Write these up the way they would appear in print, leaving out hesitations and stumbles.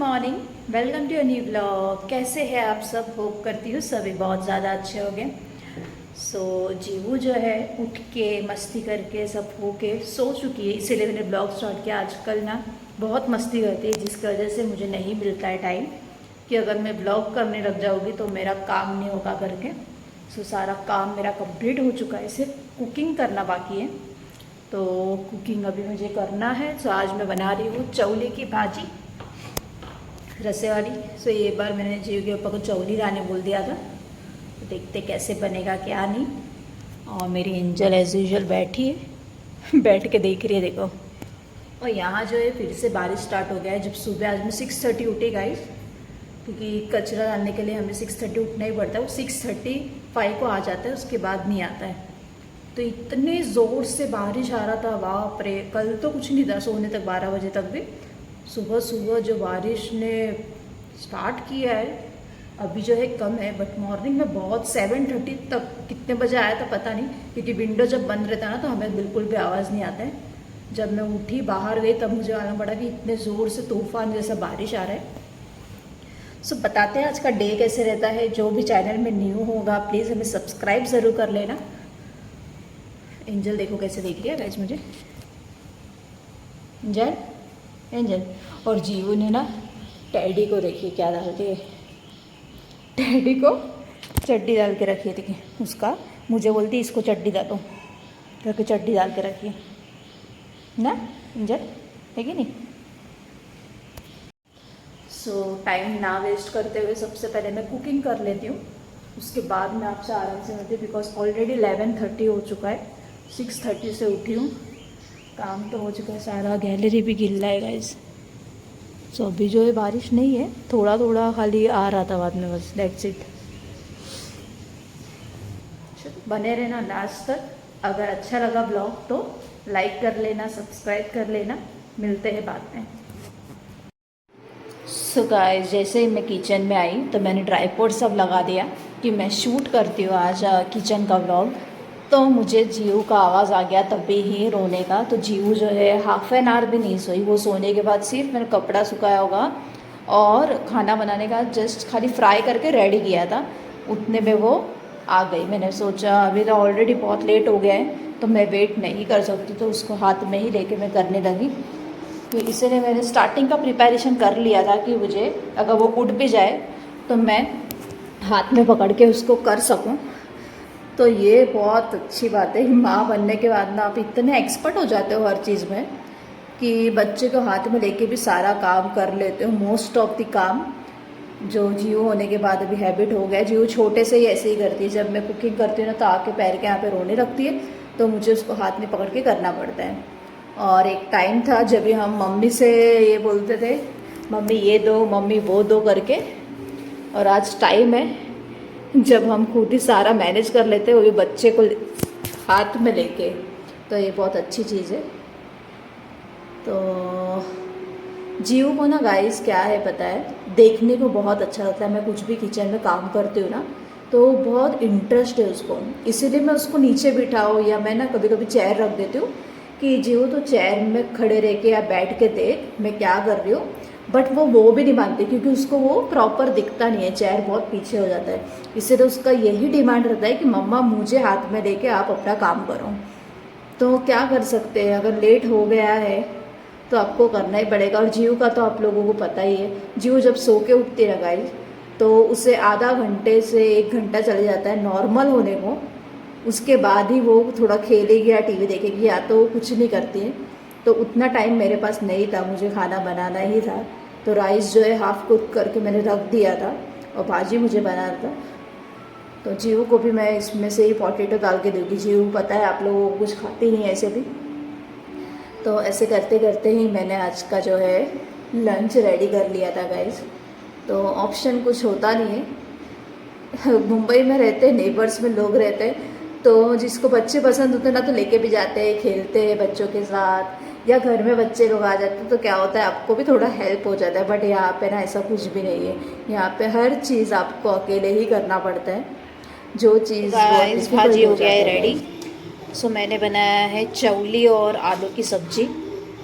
Morning, welcome to a new blog. कैसे हैं आप सब? होप करती हूँ सभी बहुत ज़्यादा अच्छे हो गए। जीवू जो है उठ के मस्ती करके सब हो के सो चुकी है, इसीलिए मैंने ब्लॉग स्टार्ट किया। आजकल ना बहुत मस्ती करती है, जिसकी वजह से मुझे नहीं मिलता है टाइम कि अगर मैं ब्लॉग करने लग जाऊँगी तो मेरा काम नहीं होगा करके। सारा काम मेरा कंप्लीट हो चुका है, सिर्फ कुकिंग करना बाकी है। तो कुकिंग अभी मुझे करना है। आज मैं बना रही हूँ चौले की भाजी, रसे वाली। ये बार मैंने जीव के ऊपर को चौली लाने बोल दिया था, तो देखते कैसे बनेगा क्या नहीं। और मेरी एंजल एज यूजल बैठी है बैठ के देख रही है, देखो। और यहाँ जो है फिर से बारिश स्टार्ट हो गया है। जब सुबह आज मैं 6:30 उठी गाइस, क्योंकि कचरा डालने के लिए हमें 6:30 उठना ही पड़ता है। वो 6:35 को आ जाता है, उसके बाद नहीं आता है। तो इतने ज़ोर से बारिश आ रहा था, बाप रे। कल तो कुछ नहीं था सोने तक, 12 बजे तक भी। सुबह सुबह जो बारिश ने स्टार्ट किया है, अभी जो है कम है, बट मॉर्निंग में बहुत 7:30 तक, कितने बजे आया था पता नहीं, क्योंकि विंडो जब बंद रहता है ना तो हमें बिल्कुल भी आवाज़ नहीं आता है। जब मैं उठी बाहर गई तब मुझे मालूम पड़ा कि इतने ज़ोर से तूफान जैसा बारिश आ रहा है। बताते हैं आज का डे कैसे रहता है। जो भी चैनल में न्यू होगा प्लीज़ हमें सब्सक्राइब ज़रूर कर लेना। एंजल देखो कैसे देख रही है गाइस मुझे, एंजल एंजल। और जीवू ने ना टैडी को देखिए क्या डालती है, टैडी को चड्डी डाल के रखी थी उसका। मुझे बोलती इसको चड्डी डालो, करके चड्डी डाल के रखी ना एंजल, है कि नहीं। टाइम ना वेस्ट करते हुए सबसे पहले मैं कुकिंग कर लेती हूँ, उसके बाद मैं आपसे आराम से मिलती हूँ। बिकॉज ऑलरेडी 11:30 हो चुका है, 6:30 से उठी हूँ। काम तो हो चुका है सारा, गैलरी भी गिल्ला है गाइस। अभी जो है बारिश नहीं है, थोड़ा थोड़ा खाली आ रहा था बाद में, बस दैट्स इट। बने रहना लास्ट तक। अगर अच्छा लगा ब्लॉग तो लाइक कर लेना, सब्सक्राइब कर लेना। मिलते हैं बाद में। गाइस, जैसे ही मैं किचन में आई तो मैंने ट्राइपॉड सब लगा दिया कि मैं शूट करती हूँ आज किचन का व्लॉग। तो मुझे जीव का आवाज़ आ गया तभी ही रोने का। तो जीव जो है हाफ एन आवर भी नहीं सोई। वो सोने के बाद सिर्फ मैंने कपड़ा सुखाया होगा और खाना बनाने का जस्ट खाली फ्राई करके रेडी किया था, उतने में वो आ गई। मैंने सोचा अभी तो ऑलरेडी बहुत लेट हो गया है तो मैं वेट नहीं कर सकती, तो उसको हाथ में ही लेके मैं करने लगी। तो इसलिए मैंने स्टार्टिंग का प्रिपरेशन कर लिया था कि मुझे अगर वो उठ भी जाए तो मैं हाथ में पकड़ के उसको कर सकूं। तो ये बहुत अच्छी बात है। माँ बनने के बाद ना आप इतने एक्सपर्ट हो जाते हो हर चीज़ में कि बच्चे को हाथ में लेके भी सारा काम कर लेते हो, मोस्ट ऑफ द काम। जो जीव होने के बाद अभी हैबिट हो गया। जीव छोटे से ही ऐसे ही करती है, जब मैं कुकिंग करती हूँ ना तो आके पैर के यहाँ पे रोने लगती है, तो मुझे उसको हाथ में पकड़ के करना पड़ता है। और एक टाइम था जब भी हम मम्मी से ये बोलते थे, मम्मी ये दो, मम्मी वो दो करके। और आज टाइम है जब हम खुद ही सारा मैनेज कर लेते हैं, वो भी बच्चे को हाथ में लेके। तो ये बहुत अच्छी चीज़ है। तो जीव को ना गाइस क्या है पता है, देखने को बहुत अच्छा लगता है। मैं कुछ भी किचन में काम करती हूँ ना तो बहुत इंटरेस्ट है उसको, इसीलिए मैं उसको नीचे बिठाऊँ या मैं ना कभी कभी चेयर रख देती हूँ कि जीव तो चेयर में खड़े रह के या बैठ के देख मैं क्या कर रही हूँ। बट वो भी नहीं मानती, क्योंकि उसको वो प्रॉपर दिखता नहीं है, चेयर बहुत पीछे हो जाता है। इसलिए उसका यही डिमांड रहता है कि मम्मा मुझे हाथ में लेके आप अपना काम करो। तो क्या कर सकते हैं, अगर लेट हो गया है तो आपको करना ही पड़ेगा। और जीव का तो आप लोगों को पता ही है, जीव जब सो के उठती है गाइस तो उसे आधा घंटे से 1 घंटा चले जाता है नॉर्मल होने को। उसके बाद ही वो थोड़ा खेलेगी या टीवी देखेगी, या तो कुछ नहीं करती है। तो उतना टाइम मेरे पास नहीं था, मुझे खाना बनाना ही था। तो राइस जो है हाफ कुक करके मैंने रख दिया था और भाजी मुझे बनाना था। तो जीव को भी मैं इसमें से ही पोटैटो डाल के दूँगी। जीव पता है आप लोगों को कुछ खाती नहीं ऐसे भी। तो ऐसे करते करते ही मैंने आज का जो है लंच रेडी कर लिया था गाइस। तो ऑप्शन कुछ होता नहीं है। मुंबई में रहते हैं, नेबर्स में लोग रहते हैं, तो जिसको बच्चे पसंद होते हैं ना तो लेके भी जाते हैं, खेलते हैं बच्चों के साथ, या घर में बच्चे लोग आ जाते हैं तो क्या होता है आपको भी थोड़ा हेल्प हो जाता है। बट यहाँ पे ना ऐसा कुछ भी नहीं है, यहाँ पे हर चीज़ आपको अकेले ही करना पड़ता है। जो चीज़ भाजी हो गया है रेडी। मैंने बनाया है चौली और आलू की सब्जी।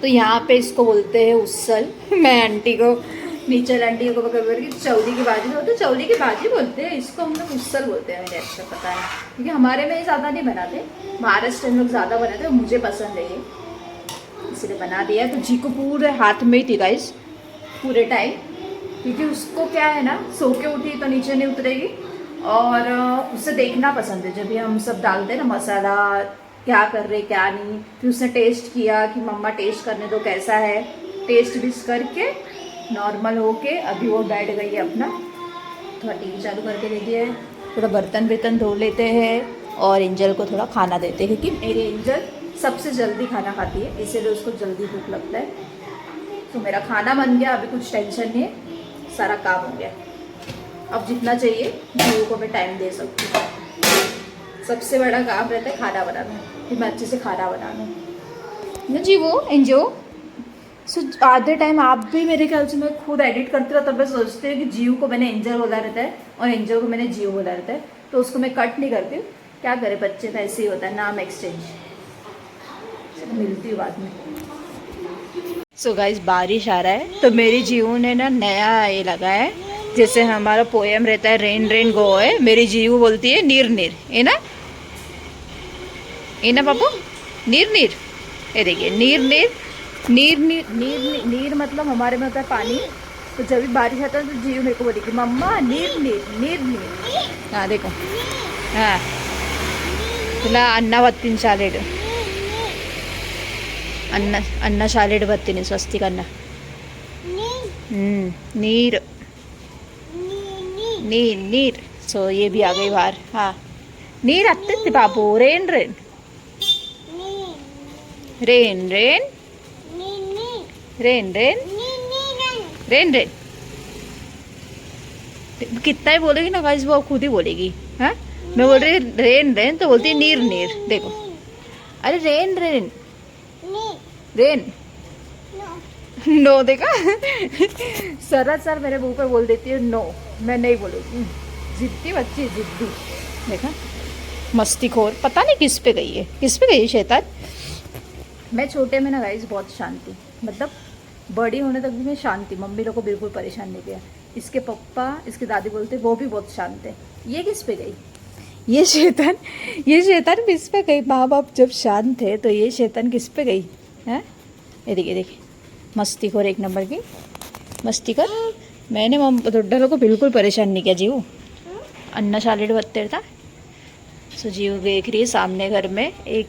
तो यहाँ पे इसको बोलते हैं उसल। मैं आंटी को नीचल आंटी को कभी चौली की भाजी बोलते, चौली की भाजी बोलते हैं इसको, हम लोग उसल बोलते हैं, मुझे अच्छा पता है क्योंकि हमारे में ज़्यादा नहीं बनाते, महाराष्ट्र में लोग ज़्यादा बनाते हैं, मुझे पसंद है ये इसलिए बना दिया। तो जी को पूरे हाथ में ही थी गाइस पूरे टाइम, क्योंकि उसको क्या है ना, सो के उठी तो नीचे नहीं उतरेगी और उसे देखना पसंद है जब भी हम सब डालते हैं ना मसाला, क्या कर रहे क्या नहीं। फिर उसने टेस्ट किया कि मम्मा टेस्ट करने दो कैसा है, टेस्ट भी करके नॉर्मल होके अभी वो बैठ गई है अपना, थोड़ा टीवी चालू करके दे दिया है, थोड़ा बर्तन धो लेते हैं और एंजल को थोड़ा खाना देते हैं क्योंकि मेरी एंजल सबसे जल्दी खाना खाती है, इसीलिए उसको जल्दी भूख लगता है। तो मेरा खाना बन गया, अभी कुछ टेंशन नहीं है, सारा काम हो गया। अब जितना चाहिए जीवो को मैं टाइम दे सकती हूँ। सबसे बड़ा काम रहता है खाना बनाना, कि मैं अच्छे से खाना बनाना ना जीवो एंजो। सो आधे टाइम आप भी मेरे ख्याल से, मैं खुद एडिट करती रहता, तब मैं सोचती हूँ कि जीव को मैंने एंजल बोला रहता है और एंजल को मैंने जीव बोला रहता है, तो उसको मैं कट नहीं करती हूँ। क्या करे, बच्चे का ऐसे ही होता है, नाम एक्सचेंज। मिलती हूँ बाद में। सो गाइस बारिश आ रहा है, तो मेरी जीवू ने ना नया ये लगा है, जैसे हमारा पोएम रहता है रेन रेन गो है, मेरी जीवू बोलती है नीर नीर, है ना, है ना पापू, नीर नीर। ये देखिए नीर नीर, नीर नीर नीर नीर मतलब हमारे में होता है पानी। तो जब भी बारिश आता है तो जीव मेरे को बोलेगी मम्मा नीर नीर नीर नीर। हाँ देखो, हाँ तुला अन्ना बत्तीन शालेड, अन्ना शालेड बत्तीन स्वस्तिक अन्ना नीर नीर नीर। सो ये भी आ गई बाहर। हाँ नीर आते थे बाबू, rain rain rain rain rain rain rain rain. कितना ही बोलेगी ना गाइस, वो खुद ही बोलेगी। हाँ मैं बोल रही रेन रेन तो बोलती है नीर नीर। देखो अरे रेन रेन रेन नो, देखा सर मेरे मुंह पे बोल देती है नो, मैं नहीं बोलूँगी। जिद्दी बच्ची जिद्दी, देखा मस्तीखोर, पता नहीं किस पे गई है, किस पे गई है शैतान। मैं छोटे में ना गाइस बहुत शांति, मतलब बड़ी होने तक भी मैं शांति, मम्मी लोग को बिल्कुल परेशान नहीं किया। इसके पापा इसके दादी बोलते वो भी बहुत शांत है, ये किस पे गई, ये शैतान किस पे गई। माँ बाप जब शांत थे तो ये शैतान किस पे गई है। ये देखिए मस्तीखोर, एक नंबर की मस्तीखोर। मैंने दೊಡ್ಡलों को बिल्कुल परेशान नहीं किया। जीव अन्ना शालेड बत्ते था। सो जीव देख रही है सामने घर में एक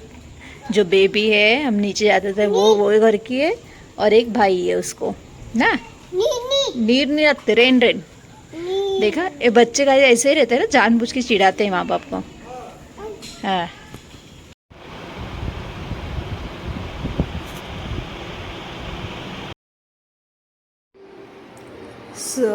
जो बेबी है, हम नीचे जाते थे वो घर की है, और एक भाई है उसको ना नीर नहीं रखते, रेन रेन। देखा ये बच्चे का ऐसे ही रहते हैं ना, जानबूझ के चिढ़ाते हैं माँ बाप को। हाँ सो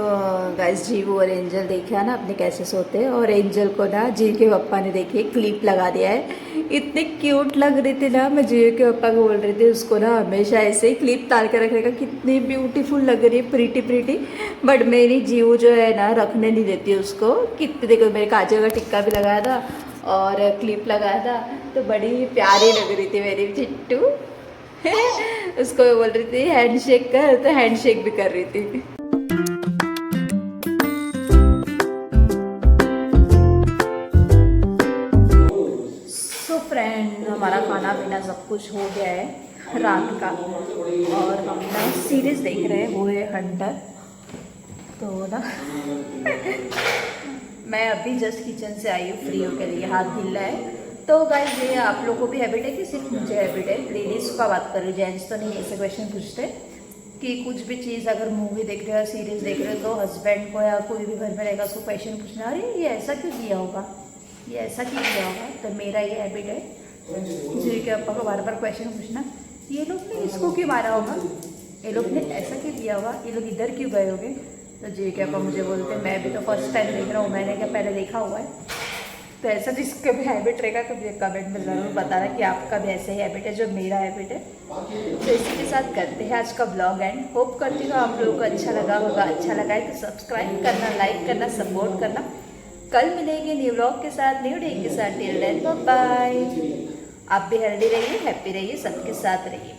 गाइस जीवू और एंजल देखा ना अपने कैसे सोते हैं, और एंजल को ना जीव के पापा ने देखिए क्लिप लगा दिया है। इतने क्यूट लग रही थी ना, मैं जीव के पापा को बोल रही थी उसको ना हमेशा ऐसे ही क्लिप डाल के रखने का, कितनी ब्यूटीफुल लग रही है, प्रीटी। बट मेरी जीव जो है ना रखने नहीं देती उसको। कितने देखो मेरे काजल का टिक्का भी लगाया था और क्लिप लगाया था, तो बड़ी प्यारी लग रही थी मेरी चिट्टू उसको मैं बोल रही थी हैंडशेक कर, तो हैंडशेक भी कर रही थी। फ्रेंड हमारा खाना पीना सब कुछ हो गया है रात का, और हम ना सीरीज़ देख रहे हैं, वो है हंटर। तो ना मैं अभी जस्ट किचन से आई हूँ फ्री होकर, लिए हाथ गिल्ला है। तो गाइस ये आप लोगों को भी हैबिट है कि सिर्फ मुझे हैबिट है, लेडीज़ का बात कर रही, जेंट्स तो नहीं। ऐसे क्वेश्चन पूछते कि कुछ भी चीज़ अगर मूवी देख रहे हो सीरीज़ देख रहे हो तो हस्बैंड को या कोई भी घर में रहेगा उसको क्वेश्चन पूछना, अरे ये ऐसा क्यों किया होगा, ये ऐसा क्यों किया होगा। तो मेरा ये हैबिट है जी के पापा को बार बार क्वेश्चन पूछना, ये लोग ने इसको क्यों मारा होगा, ये लोग ने ऐसा क्यों किया होगा, ये लोग इधर क्यों गए होंगे। तो जी के पापा मुझे बोलते हैं मैं भी तो फर्स्ट टाइम देख रहा हूँ, मैंने क्या पहले देखा हुआ है। तो ऐसा जिसका भी हैबिट रहेगा तो मुझे कमेंट में ज़रूर बताना कि आपका भी ऐसे ही हैबिट है जो मेरा हैबिट है। तो इसी के साथ करते हैं आज का ब्लॉग एंड। होप करती हूँ आप लोगों को अच्छा लगा होगा, अच्छा लगा है तो सब्सक्राइब करना, लाइक करना, सपोर्ट करना। कल मिलेंगे न्यू ब्लॉग के साथ, न्यू डे के साथ। Till then bye bye. आप भी हेल्दी रहिए, हैप्पी रहिए, सबके साथ रहिए।